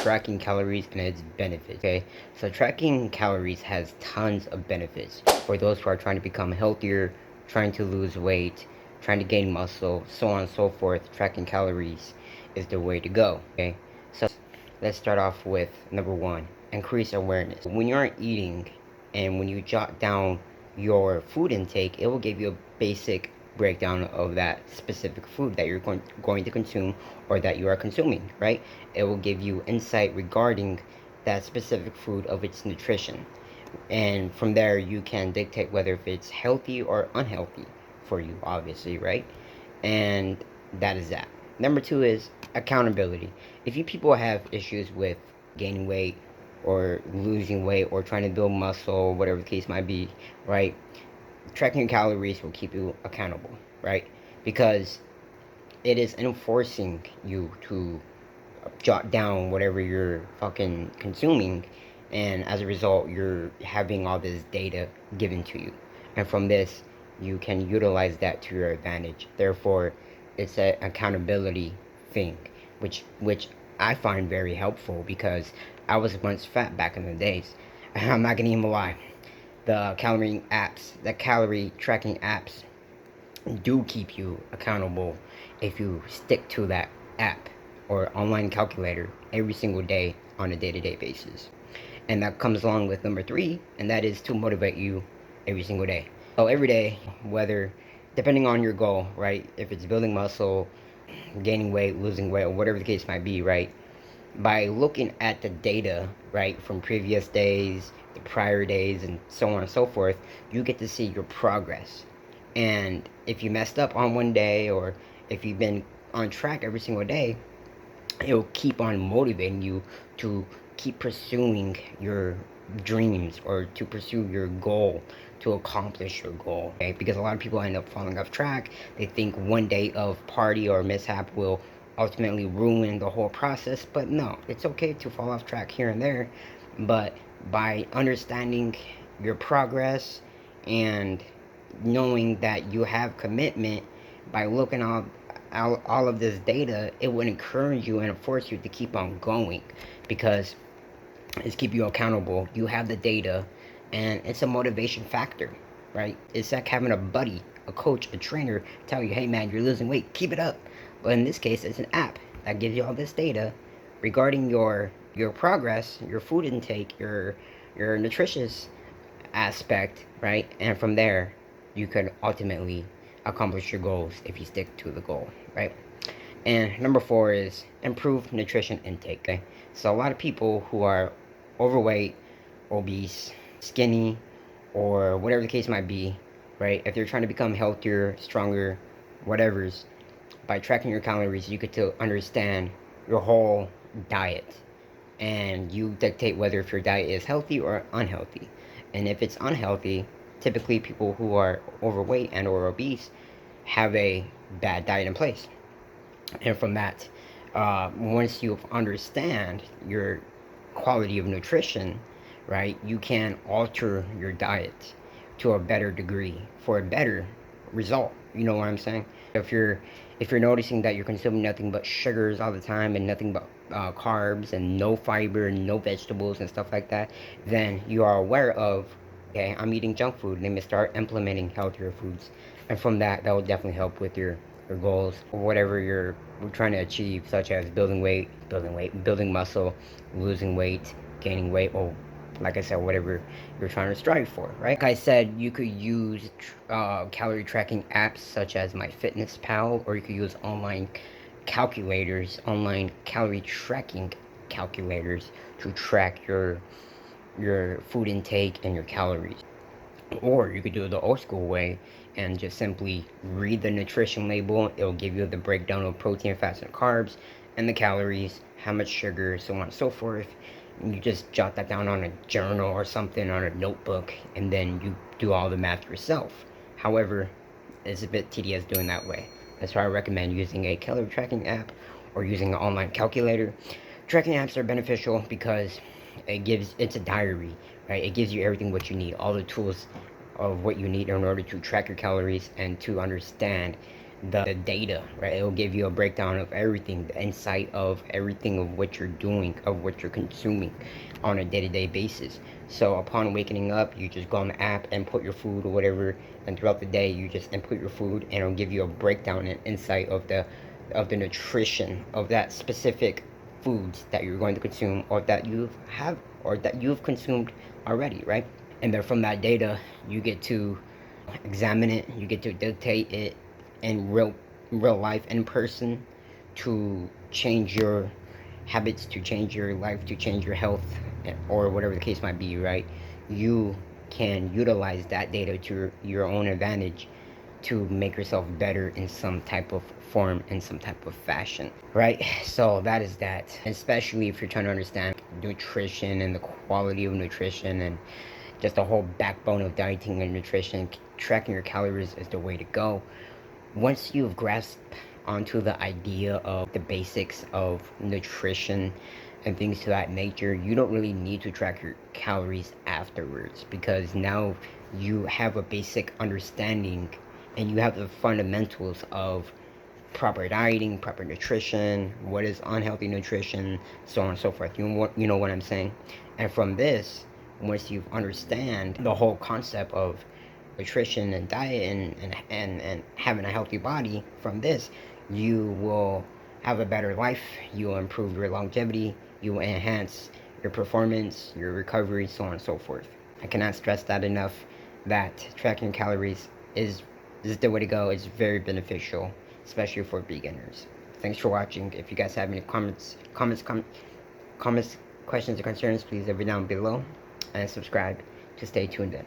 tracking calories and its benefits. Okay, so tracking calories has tons of benefits for those who are trying to become healthier, trying to lose weight, trying to gain muscle, so on and so forth. Tracking calories is the way to go. Okay, so let's start off with number one: increase awareness. When you're eating and when you jot down your food intake, it will give you a basic breakdown of that specific food that you're going to consume or that you are consuming, right? It will give you insight regarding that specific food of its nutrition. And from there, you can dictate whether if it's healthy or unhealthy for you, obviously, right? And that is that. Number two is accountability. If you people have issues with gaining weight or losing weight or trying to build muscle, whatever the case might be, right? Tracking your calories will keep you accountable, right? Because it is enforcing you to jot down whatever you're fucking consuming, and as a result, you're having all this data given to you, and from this, you can utilize that to your advantage. Therefore, it's an accountability thing, which I find very helpful because I was once fat back in the days. I'm not gonna even lie. The calorie tracking apps do keep you accountable if you stick to that app or online calculator every single day on a day-to-day basis. And that comes along with number three, and that is to motivate you every single day. So every day, whether depending on your goal, right? If it's building muscle, gaining weight, losing weight, or whatever the case might be, right? By looking at the data, right, from previous days, the prior days, and so on and so forth, you get to see your progress. And if you messed up on one day, or if you've been on track every single day, it'll keep on motivating you to keep pursuing your dreams or to pursue your goal, to accomplish your goal, okay? Because a lot of people end up falling off track. They think one day of party or mishap will ultimately ruin the whole process, but no, it's okay to fall off track here and there, but by understanding your progress and knowing that you have commitment, by looking all of this data, it would encourage you and force you to keep on going, because it's keep you accountable. You have the data, and it's a motivation factor, right? It's like having a buddy, a coach, a trainer tell you, hey man, you're losing weight, keep it up. But in this case, it's an app that gives you all this data regarding your progress, your food intake, your nutritious aspect, right? And from there, you could ultimately accomplish your goals if you stick to the goal, right? And number four is improve nutrition intake. Okay? So a lot of people who are overweight, obese, skinny, or whatever the case might be, right? If they're trying to become healthier, stronger, whatever's, by tracking your calories, you get to understand your whole diet, and you dictate whether if your diet is healthy or unhealthy. And if it's unhealthy, typically people who are overweight and or obese have a bad diet in place. And from that, once you understand your quality of nutrition, right, you can alter your diet to a better degree for a better result. You know what I'm saying? If you're noticing that you're consuming nothing but sugars all the time and nothing but carbs and no fiber and no vegetables and stuff like that, then you are aware of, okay, I'm eating junk food. Let me start implementing healthier foods, and from that will definitely help with your goals or whatever you're trying to achieve, such as building building muscle, losing weight, gaining weight, or like I said, whatever you're trying to strive for, right? Like I said, you could use calorie tracking apps such as MyFitnessPal, or you could use online calorie tracking calculators to track your food intake and your calories. Or you could do it the old school way and just simply read the nutrition label. It'll give you the breakdown of protein, fats, and carbs, and the calories, how much sugar, so on and so forth. And you just jot that down on a journal or something, on a notebook, and then you do all the math yourself. However, it's a bit tedious doing that way. That's why I recommend using a calorie tracking app or using an online calculator. Tracking apps are beneficial because it's a diary, right? It gives you everything what you need, all the tools of what you need in order to track your calories and to understand the data, right? It'll give you a breakdown of everything, the insight of everything of what you're doing, of what you're consuming on a day-to-day basis. So upon waking up, you just go on the app and put your food or whatever, and throughout the day you just input your food, and it'll give you a breakdown and insight of the nutrition of that specific foods that you're going to consume, or that you've consumed already, right? And then from that data, you get to examine it, you get to dictate it in real life, in person, to change your habits, to change your life, to change your health, or whatever the case might be, right? You can utilize that data to your own advantage to make yourself better in some type of form, in some type of fashion, right? So that is that. Especially if you're trying to understand nutrition and the quality of nutrition and just the whole backbone of dieting and nutrition, tracking your calories is the way to go. Once you've grasped onto the idea of the basics of nutrition and things to that nature, you don't really need to track your calories afterwards, because now you have a basic understanding and you have the fundamentals of proper dieting, proper nutrition, what is unhealthy nutrition, so on and so forth. You know what I'm saying? And from this, once you understand the whole concept of nutrition and diet and having a healthy body, from this, you will have a better life, you will improve your longevity, you will enhance your performance, your recovery, so on and so forth. I cannot stress that enough, that tracking calories is the way to go. It's very beneficial, especially for beginners. Thanks for watching. If you guys have any comments, questions, or concerns, please leave it down below and subscribe to stay tuned in.